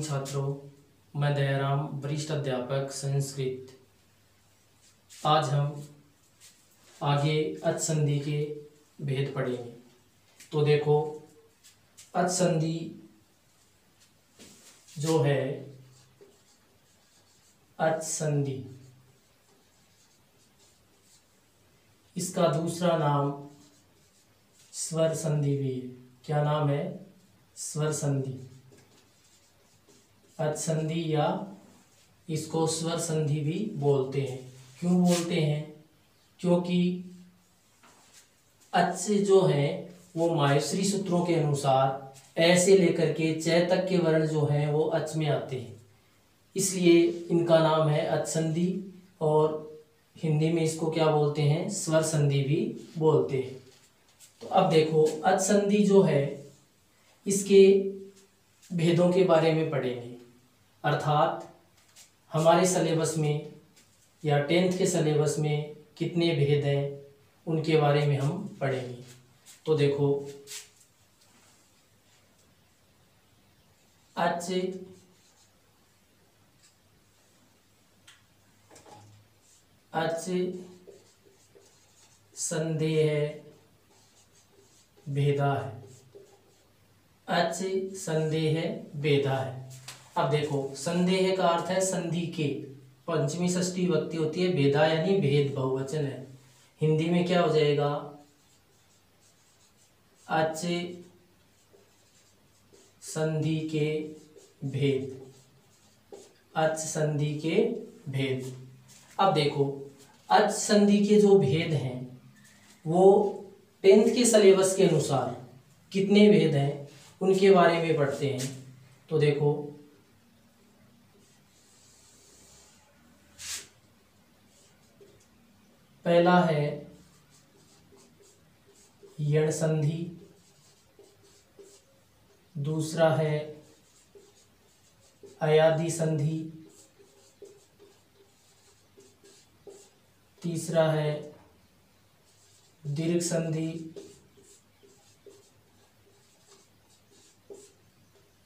छात्रों, मैं दयाराम, वरिष्ठ अध्यापक संस्कृत। आज हम आगे अच संधि के भेद पढ़ेंगे। तो देखो, अच संधि जो है, अच संधि, इसका दूसरा नाम स्वर संधि भी है। क्या नाम है? स्वर संधि। अच संधि या इसको स्वर संधि भी बोलते हैं। क्यों बोलते हैं? क्योंकि अच से जो है वो माहेश्वरी सूत्रों के अनुसार ए से लेकर के च तक के वर्ण जो हैं वो अच में आते हैं, इसलिए इनका नाम है अच संधि। और हिंदी में इसको क्या बोलते हैं? स्वर संधि भी बोलते हैं। तो अब देखो, अच संधि जो है इसके भेदों के बारे में पढ़ेंगे। अर्थात हमारे सिलेबस में या 10th के सिलेबस में कितने भेद हैं उनके बारे में हम पढ़ेंगे। तो देखो, अच संदेह भेदा है। अच संदेह भेदा है। अब देखो, संदेह का अर्थ है संधि के, पंचमी षष्ठी विभक्ति होती है। भेदा यानी भेद, बहुवचन है। हिंदी में क्या हो जाएगा? अच संधि के भेद। अच संधि के भेद। अब देखो, अच संधि के जो भेद हैं वो 10th के सिलेबस के अनुसार कितने भेद हैं उनके बारे में पढ़ते हैं। तो देखो, पहला है यण संधि, दूसरा है अयादि संधि, तीसरा है दीर्घ संधि,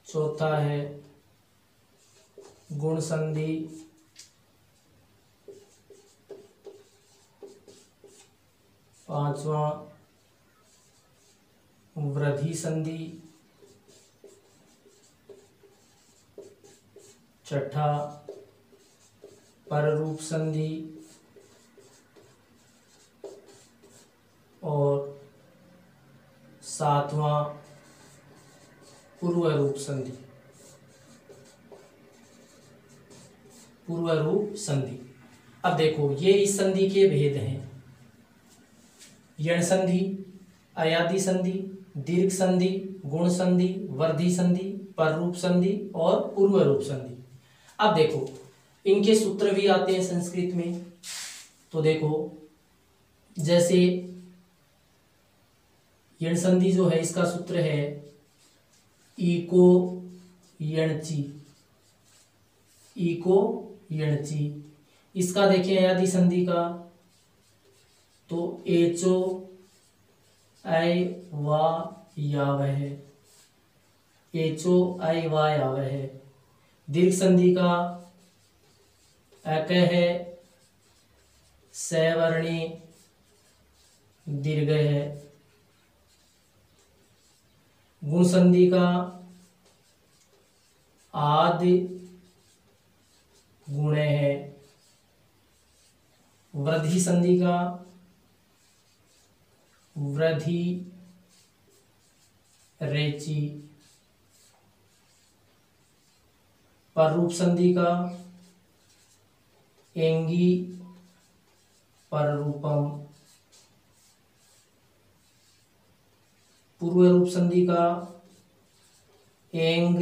चौथा है गुण संधि, पांचवा वृद्धि संधि, छठा पररूप संधि और सातवां पूर्व रूप संधि। पूर्व रूप संधि। अब देखो, ये इस संधि के भेद हैं। यण संधि, अयादि संधि, दीर्घ संधि, गुण संधि, वृद्धि संधि, पररूप संधि और पूर्व रूप संधि। अब देखो, इनके सूत्र भी आते हैं संस्कृत में। तो देखो, जैसे यण संधि जो है इसका सूत्र है इको यणची। इको यणची। इसका देखें अयादि संधि का, तो एचो ऐ वा यावह है। एचो ऐ वा यावह है। दीर्घ संधि का अक है, सवर्णे दीर्घ है। गुण संधि का आदि गुण है। वृद्धि संधि का वृद्धि रेची। पररूप संधि का एंगी पररूपम। पूर्व रूप संधि का एंग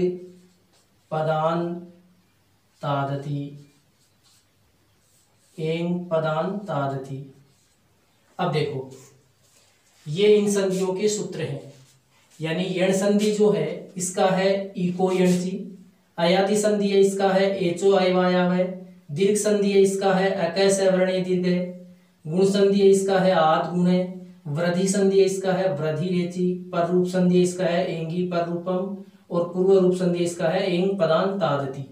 पदान तादति। एंग पदान तादति। अब देखो, ये इन संधियों के सूत्र हैं। यानी यण संधि जो है इसका है इको यणची, अयादि संधि है इसका है एचो ऐवायावय, दीर्घ संधि है इसका है अकय सवर्णे दीर्घ है, गुण संधि है इसका है आद गुण है, वृद्धि संधि इसका है वृद्धि रेचि, पर रूप संधि इसका है एंगी पर रूपम और पूर्व रूप संधि इसका है एंग पदान तादति।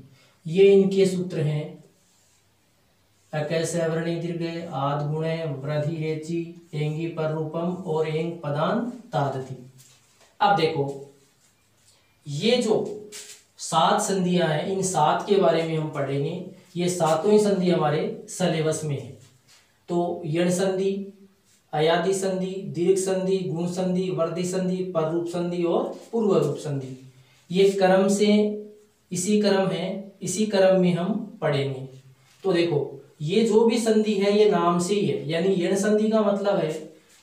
ये इनके सूत्र हैं। अकैसे वर्णी दीर्घ आद गुणे वृद्धि रेची एंगी पर रूपम और एंग पदान तादति। अब देखो ये जो 7 संधियां हैं, इन 7 के बारे में हम पढ़ेंगे। ये सातों ही संधि हमारे सिलेबस में है। तो यण संधि, अयादि संधि, दीर्घ संधि, गुण संधि, वृद्धि संधि, पर रूप संधि और पूर्व रूप संधि, ये क्रम से इसी क्रम है, इसी क्रम में हम पढ़ेंगे। तो देखो ये जो भी संधि है ये नाम से ही है, यानी यण संधि का मतलब है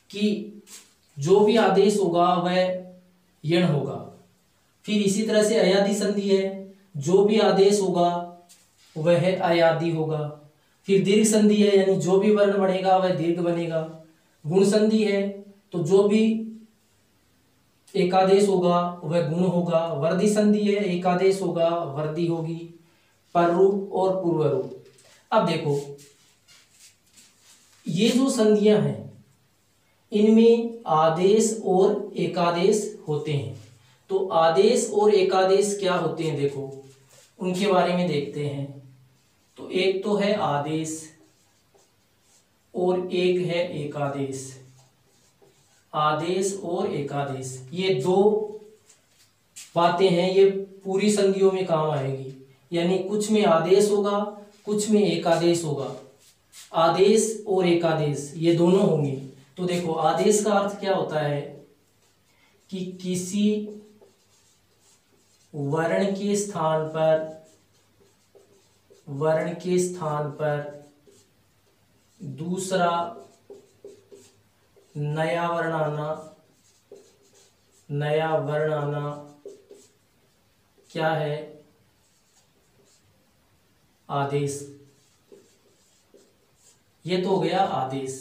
कि जो भी आदेश होगा वह यण होगा। फिर इसी तरह से अयादि संधि है, जो भी आदेश होगा वह अयादि होगा। फिर दीर्घ संधि है, यानी जो भी वर्ण बढ़ेगा वह दीर्घ बनेगा। गुण संधि है, तो जो भी एकादेश होगा वह गुण होगा। वृद्धि संधि है, एकादेश होगा वृद्धि होगी। पर रूप और पूर्व रूप। अब देखो ये जो संधियां हैं इनमें आदेश और एकादेश होते हैं। तो आदेश और एकादेश क्या होते हैं, देखो उनके बारे में देखते हैं। तो एक तो है आदेश और एक है एकादेश। आदेश और एकादेश ये दो बातें हैं, ये पूरी संधियों में काम आएगी। यानी कुछ में आदेश होगा, कुछ में एकादेश होगा। आदेश और एकादेश ये दोनों होंगे। तो देखो आदेश का अर्थ क्या होता है कि किसी वर्ण के स्थान पर दूसरा नया वर्ण आना क्या है, आदेश। ये तो हो गया आदेश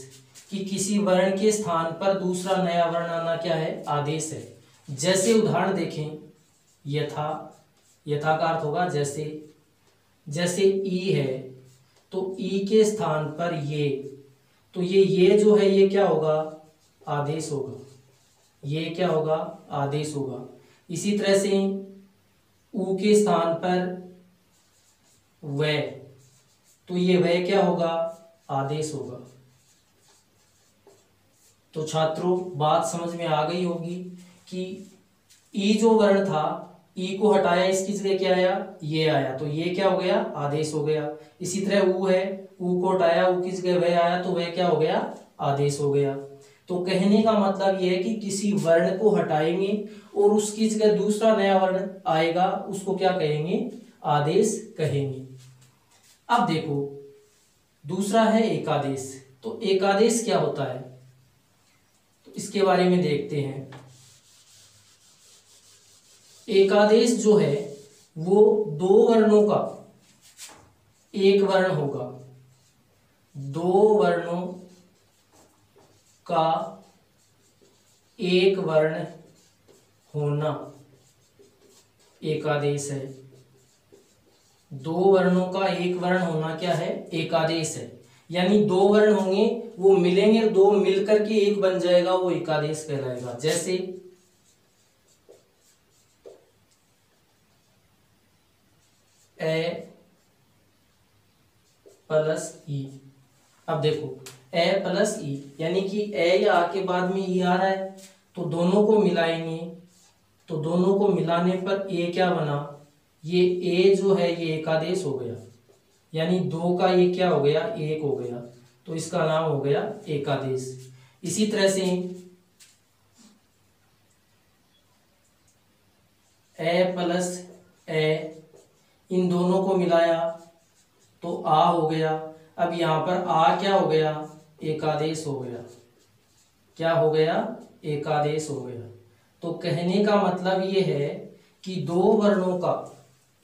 कि किसी वर्ण के स्थान पर दूसरा नया वर्ण आना क्या है, आदेश है। जैसे उदाहरण देखें, यथा का अर्थ होगा जैसे ई है, तो ई के स्थान पर ये, तो ये जो है ये क्या होगा, आदेश होगा। ये क्या होगा, आदेश होगा। इसी तरह से ऊ के स्थान पर वह, तो ये वह क्या होगा, आदेश होगा। तो छात्रों बात समझ में आ गई होगी कि ई जो वर्ण था, ई को हटाया, इसकी जगह क्या आया, ये आया, तो ये क्या हो गया, आदेश हो गया। इसी तरह ऊ है, ऊ को हटाया, ऊ की जगह वह आया, तो वह क्या हो गया, आदेश हो गया। तो कहने का मतलब यह है कि किसी वर्ण को हटाएंगे और उसकी जगह दूसरा नया वर्ण आएगा, उसको क्या कहेंगे, आदेश कहेंगे। अब देखो दूसरा है एकादेश। तो एकादेश क्या होता है, तो इसके बारे में देखते हैं। एकादेश जो है वो दो वर्णों का एक वर्ण होगा। दो वर्णों का एक वर्ण होना एकादेश है। दो वर्णों का एक वर्ण होना क्या है, एकादेश है। यानी दो वर्ण होंगे, वो मिलेंगे, दो मिलकर के एक बन जाएगा, वो एकादेश कहलाएगा। जैसे ए प्लस ई। अब देखो ए प्लस ई, यानी कि ए या आ के बाद में ई आ रहा है, तो दोनों को मिलाएंगे, तो दोनों को मिलाने पर ए क्या बना, ये ए जो है ये एकादेश हो गया। यानी दो का ये क्या हो गया, एक हो गया, तो इसका नाम हो गया एकादेश। इसी तरह से ए प्लस ए, इन दोनों को मिलाया तो आ हो गया। अब यहां पर आ क्या हो गया, एकादेश हो गया। क्या हो गया, एकादेश हो गया। तो कहने का मतलब ये है कि दो वर्णों का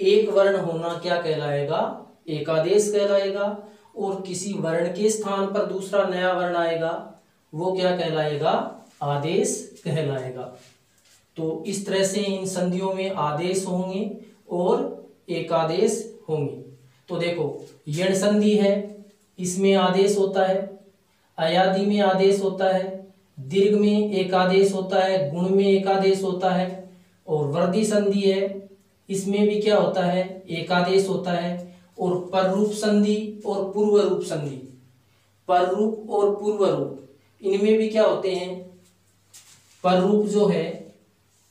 एक वर्ण होना क्या कहलाएगा, एकादेश कहलाएगा। और किसी वर्ण के स्थान पर दूसरा नया वर्ण आएगा, वो क्या कहलाएगा, आदेश कहलाएगा। तो इस तरह से इन संधियों में आदेश होंगे और एकादेश होंगे। तो देखो यण संधि है, इसमें आदेश होता है। अयादि में आदेश होता है। दीर्घ में एकादेश होता है। गुण में एकादेश होता है। और वर्दी संधि है, इसमें भी क्या होता है, एकादेश होता है। और पररूप संधि और पूर्व रूप संधि, पररूप और पूर्व रूप इनमें भी क्या होते हैं, पररूप जो है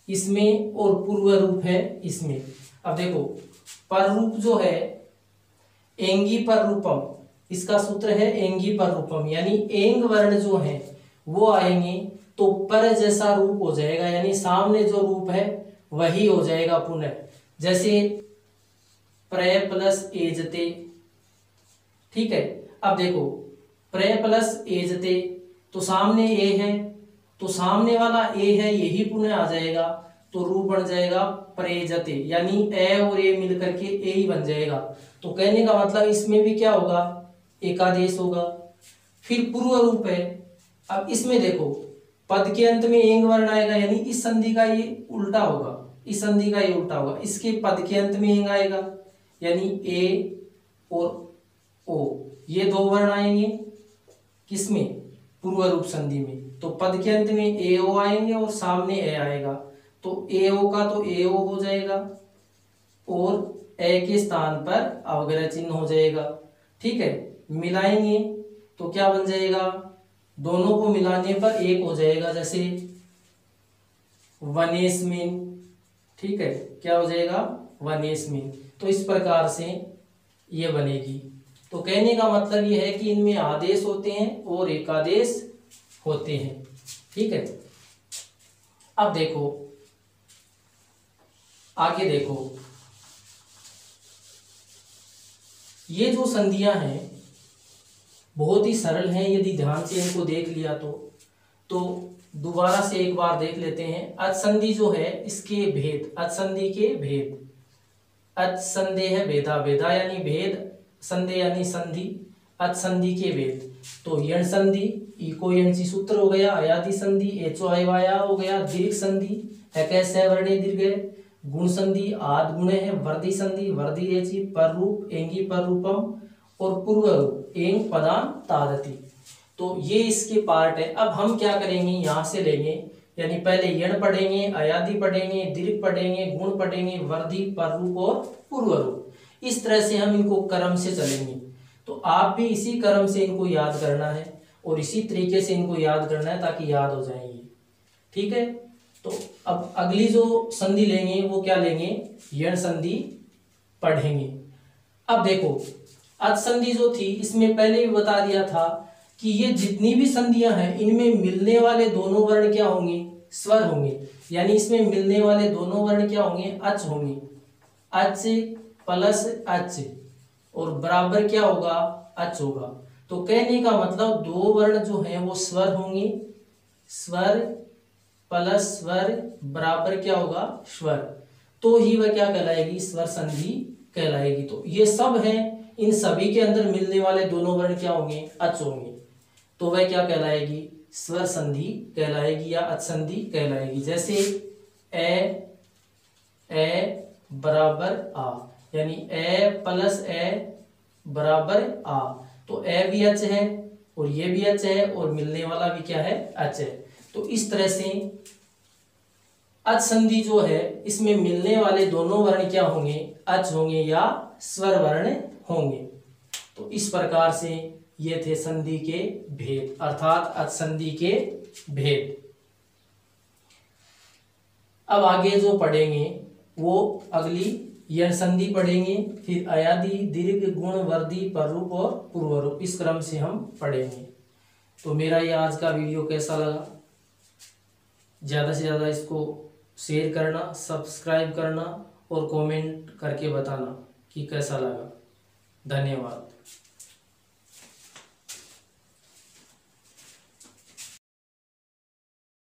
इसमें और पूर्व रूप है इसमें। अब देखो पररूप जो है एंगी पर रूपम, इसका सूत्र है एंगी पर रूपम, यानी एंग वर्ण जो है वो आएंगे तो पर जैसा रूप हो जाएगा, यानी सामने जो रूप है वही हो जाएगा पुनः। जैसे प्रय प्लस एजते, ठीक है। अब देखो प्रय प्लस एजते तो सामने ए है, तो सामने वाला ए है यही पुनः आ जाएगा, तो रूप बन जाएगा प्रेजते, यानी ए और ए मिलकर के ए ही बन जाएगा। तो कहने का मतलब इसमें भी क्या होगा, एकादेश होगा। फिर पूर्व रूप है, अब इसमें देखो पद के अंत में एंग वर्ण आएगा, यानी इस संधि का ये उल्टा होगा, इस संधि का ये उल्टा होगा, इसके पद के अंत में एंग आएगा, यानी ए और ओ ये दो वर्ण आएंगे किसमें, पूर्व रूप संधि में। तो पद के अंत में ए ओ आएंगे और सामने ए आएगा, तो ए ओ का तो ए ओ हो जाएगा और ए के स्थान पर अवग्रह चिन्ह हो जाएगा, ठीक है। मिलाएंगे तो क्या बन जाएगा, दोनों को मिलाने पर एक हो जाएगा, जैसे वनेस्मिन, ठीक है, क्या हो जाएगा वनेस्मिन। तो इस प्रकार से ये बनेगी। तो कहने का मतलब ये है कि इनमें आदेश होते हैं और एकादेश होते हैं, ठीक है। अब देखो आगे देखो, ये जो संधियां हैं बहुत ही सरल हैं, यदि ध्यान से इनको देख लिया तो दोबारा से एक बार देख लेते हैं। अच संधि जो है इसके भेद, अच संधि के भेद, अच संदेह भेदा, भेदा यानी भेद, संदेह यानी संधि, अच संधि के भेद। तो यण संधि, इको यणची सूत्र हो गया, अयादि संधि, एचो अयवाया हो गया, दीर्घ संधि, एकैसे वर्णे दीर्घ, गुण संधि, आद गुणे है, वर्दी संधि, वर्दी रेची, पर रूप, एंगी पर रूपम और पूर्व रूप, एंग पदान तादति। तो ये इसके पार्ट है। अब हम क्या करेंगे, यहाँ से लेंगे, यानी पहले यण पढ़ेंगे, अयादि पढ़ेंगे, दीर्घ पढ़ेंगे, गुण पढ़ेंगे, वर्दी, पर रूप और पूर्व रूप। इस तरह से हम इनको क्रम से चलेंगे। तो आप भी इसी क्रम से इनको याद करना है और इसी तरीके से इनको याद करना है ताकि याद हो जाएंगे, ठीक है। तो अब अगली जो संधि लेंगे वो क्या लेंगे, यण संधि पढ़ेंगे। अब देखो अच संधि जो थी इसमें पहले भी बता दिया था कि ये जितनी भी संधियां हैं इनमें मिलने वाले दोनों वर्ण क्या होंगे, स्वर होंगे, यानी इसमें मिलने वाले दोनों वर्ण क्या होंगे, अच होंगे। अच प्लस अच और बराबर क्या होगा, अच होगा। तो कहने का मतलब दो वर्ण जो हैं वो स्वर होंगे, स्वर प्लस स्वर बराबर क्या होगा, स्वर, तो ही वह क्या कहलाएगी, स्वर संधि कहलाएगी। तो ये सब है, इन सभी के अंदर मिलने वाले दोनों वर्ण क्या होंगे, अच होंगे, तो वह क्या कहलाएगी, स्वर संधि कहलाएगी या अच संधि कहलाएगी। जैसे ए बराबर आ, यानी ए प्लस ए बराबर आ, तो ए भी अच है और ये भी अच है और मिलने वाला भी क्या है, अच है। तो इस तरह से अच संधि जो है इसमें मिलने वाले दोनों वर्ण क्या होंगे, अच होंगे या स्वर वर्ण होंगे। तो इस प्रकार से ये थे संधि के भेद, अर्थात अच संधि के भेद। अब आगे जो पढ़ेंगे वो अगली यण संधि पढ़ेंगे, फिर अयादि, दीर्घ, गुण, वर्दी, पररूप और पूर्व रूप, इस क्रम से हम पढ़ेंगे। तो मेरा ये आज का वीडियो कैसा लगा, ज़्यादा से ज़्यादा इसको शेयर करना, सब्सक्राइब करना और कमेंट करके बताना कि कैसा लगा। धन्यवाद।